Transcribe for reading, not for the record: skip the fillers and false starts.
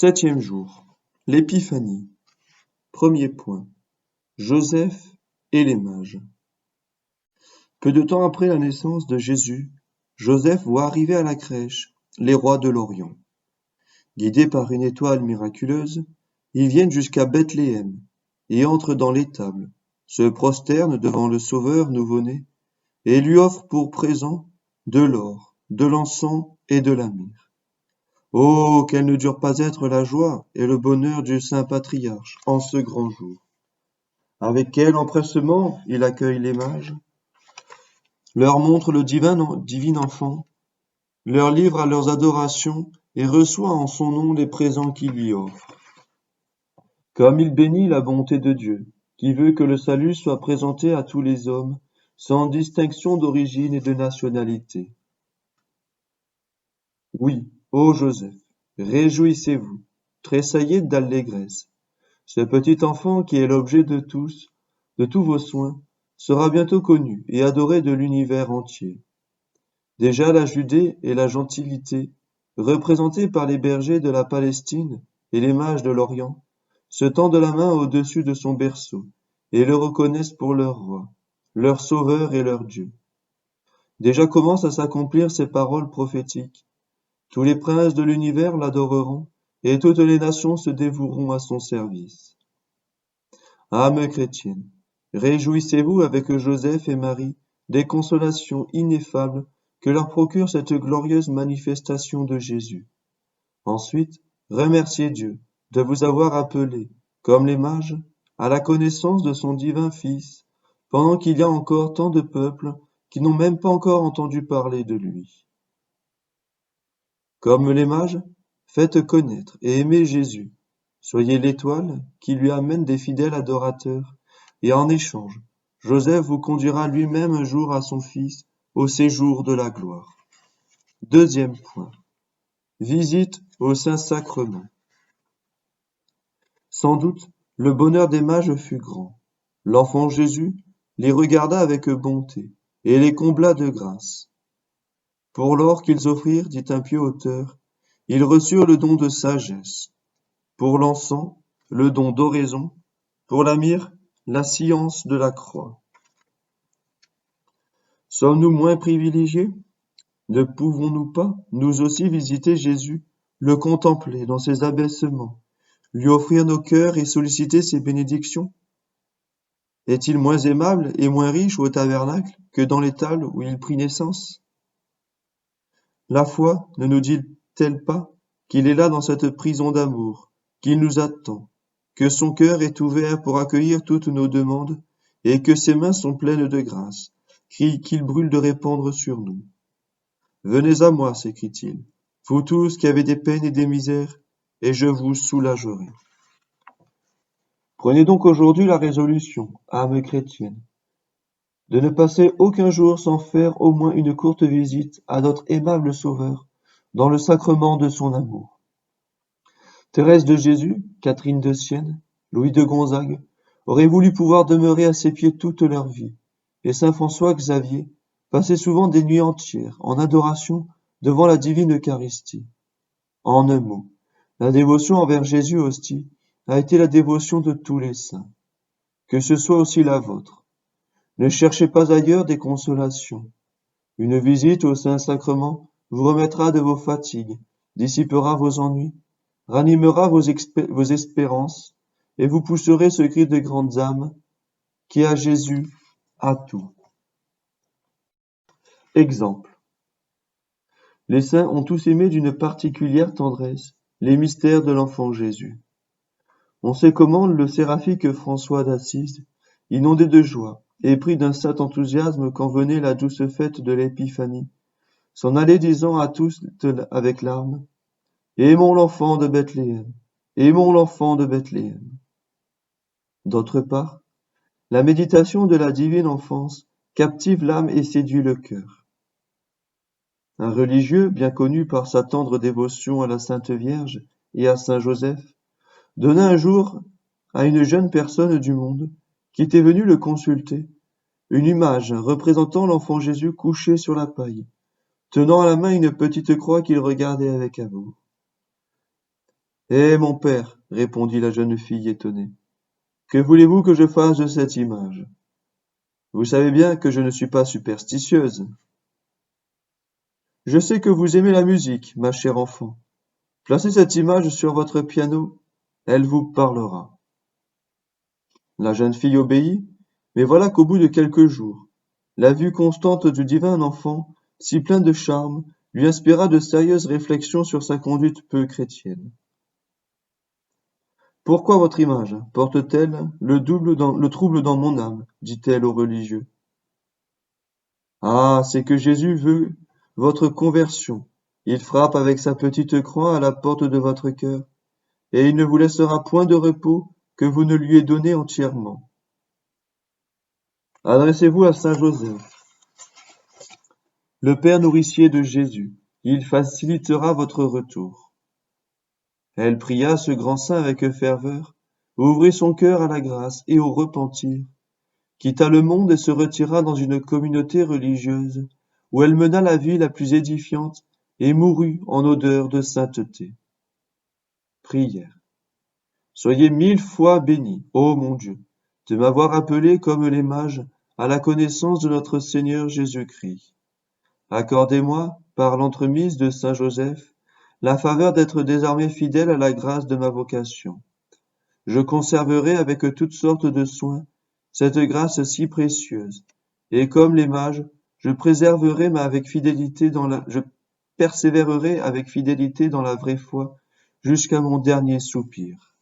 Septième jour. L'épiphanie. Premier point. Joseph et les mages. Peu de temps après la naissance de Jésus, Joseph voit arriver à la crèche les rois de l'Orient. Guidés par une étoile miraculeuse, ils viennent jusqu'à Bethléem et entrent dans l'étable, se prosternent devant le Sauveur nouveau-né et lui offrent pour présent de l'or, de l'encens et de la myrrhe. Oh, quelle ne dure pas être la joie et le bonheur du saint patriarche en ce grand jour. Avec quel empressement il accueille les mages, leur montre le divin enfant, leur livre à leurs adorations et reçoit en son nom les présents qu'il lui offre. Comme il bénit la bonté de Dieu, qui veut que le salut soit présenté à tous les hommes, sans distinction d'origine et de nationalité. Oui, ô Joseph, réjouissez-vous, tressaillez d'allégresse. Ce petit enfant qui est l'objet de tous vos soins, sera bientôt connu et adoré de l'univers entier. Déjà la Judée et la gentilité, représentées par les bergers de la Palestine et les mages de l'Orient, se tendent la main au-dessus de son berceau et le reconnaissent pour leur roi, leur sauveur et leur Dieu. Déjà commencent à s'accomplir ces paroles prophétiques. Tous les princes de l'univers l'adoreront et toutes les nations se dévoueront à son service. Âme chrétienne, réjouissez-vous avec Joseph et Marie des consolations ineffables que leur procure cette glorieuse manifestation de Jésus. Ensuite, remerciez Dieu de vous avoir appelés, comme les mages, à la connaissance de son divin Fils, pendant qu'il y a encore tant de peuples qui n'ont même pas encore entendu parler de lui. Comme les mages, faites connaître et aimer Jésus. Soyez l'étoile qui lui amène des fidèles adorateurs, et en échange, Joseph vous conduira lui-même un jour à son Fils au séjour de la gloire. Deuxième point. Visite au Saint-Sacrement. Sans doute, le bonheur des mages fut grand. L'enfant Jésus les regarda avec bonté et les combla de grâce. Pour l'or qu'ils offrirent, dit un pieux auteur, ils reçurent le don de sagesse. Pour l'encens, le don d'oraison. Pour la myrrhe, la science de la croix. Sommes-nous moins privilégiés? Ne pouvons-nous pas, nous aussi, visiter Jésus, le contempler dans ses abaissements, lui offrir nos cœurs et solliciter ses bénédictions? Est-il moins aimable et moins riche au tabernacle que dans l'étable où il prit naissance? La foi ne nous dit-elle pas qu'il est là dans cette prison d'amour, qu'il nous attend, que son cœur est ouvert pour accueillir toutes nos demandes et que ses mains sont pleines de grâce, qu'il brûle de répandre sur nous? Venez à moi, s'écrie-t-il, vous tous qui avez des peines et des misères, et je vous soulagerai. Prenez donc aujourd'hui la résolution, âme chrétienne, de ne passer aucun jour sans faire au moins une courte visite à notre aimable Sauveur dans le sacrement de son amour. Thérèse de Jésus, Catherine de Sienne, Louis de Gonzague auraient voulu pouvoir demeurer à ses pieds toute leur vie, et saint François Xavier passait souvent des nuits entières en adoration devant la divine Eucharistie. En un mot, la dévotion envers Jésus hostie a été la dévotion de tous les saints. Que ce soit aussi la vôtre. Ne cherchez pas ailleurs des consolations. Une visite au Saint-Sacrement vous remettra de vos fatigues, dissipera vos ennuis, ranimera vos espérances, et vous pousserez ce cri de grandes âmes qui a Jésus à tout. Exemple. Les saints ont tous aimé d'une particulière tendresse les mystères de l'enfant Jésus. On sait comment le séraphique François d'Assise, inondé de joie et pris d'un saint enthousiasme quand venait la douce fête de l'Épiphanie, s'en allait disant à tous avec larmes: Aimons l'enfant de Bethléem, aimons l'enfant de Bethléem. D'autre part, la méditation de la divine enfance captive l'âme et séduit le cœur. Un religieux, bien connu par sa tendre dévotion à la Sainte Vierge et à Saint Joseph, donna un jour à une jeune personne du monde, qui était venue le consulter, une image représentant l'enfant Jésus couché sur la paille, tenant à la main une petite croix qu'il regardait avec amour. Eh, mon père, répondit la jeune fille étonnée, que voulez-vous que je fasse de cette image? Vous savez bien que je ne suis pas superstitieuse. Je sais que vous aimez la musique, ma chère enfant. Placez cette image sur votre piano, elle vous parlera. La jeune fille obéit, mais voilà qu'au bout de quelques jours, la vue constante du divin enfant, si plein de charme, lui inspira de sérieuses réflexions sur sa conduite peu chrétienne. Pourquoi votre image porte-t-elle le trouble dans mon âme? Dit-elle au religieux. Ah, c'est que Jésus veut votre conversion. Il frappe avec sa petite croix à la porte de votre cœur, et il ne vous laissera point de repos que vous ne lui ayez donné entièrement. Adressez-vous à saint Joseph, le père nourricier de Jésus. Il facilitera votre retour. Elle pria ce grand saint avec ferveur, ouvrit son cœur à la grâce et au repentir, quitta le monde et se retira dans une communauté religieuse, où elle mena la vie la plus édifiante et mourut en odeur de sainteté. Prière. Soyez 1000 fois béni, ô mon Dieu, de m'avoir appelé comme les mages à la connaissance de notre Seigneur Jésus-Christ. Accordez-moi, par l'entremise de saint Joseph, la faveur d'être désormais fidèle à la grâce de ma vocation. Je conserverai avec toutes sortes de soins cette grâce si précieuse, et comme les mages, je persévérerai avec fidélité dans la vraie foi jusqu'à mon dernier soupir.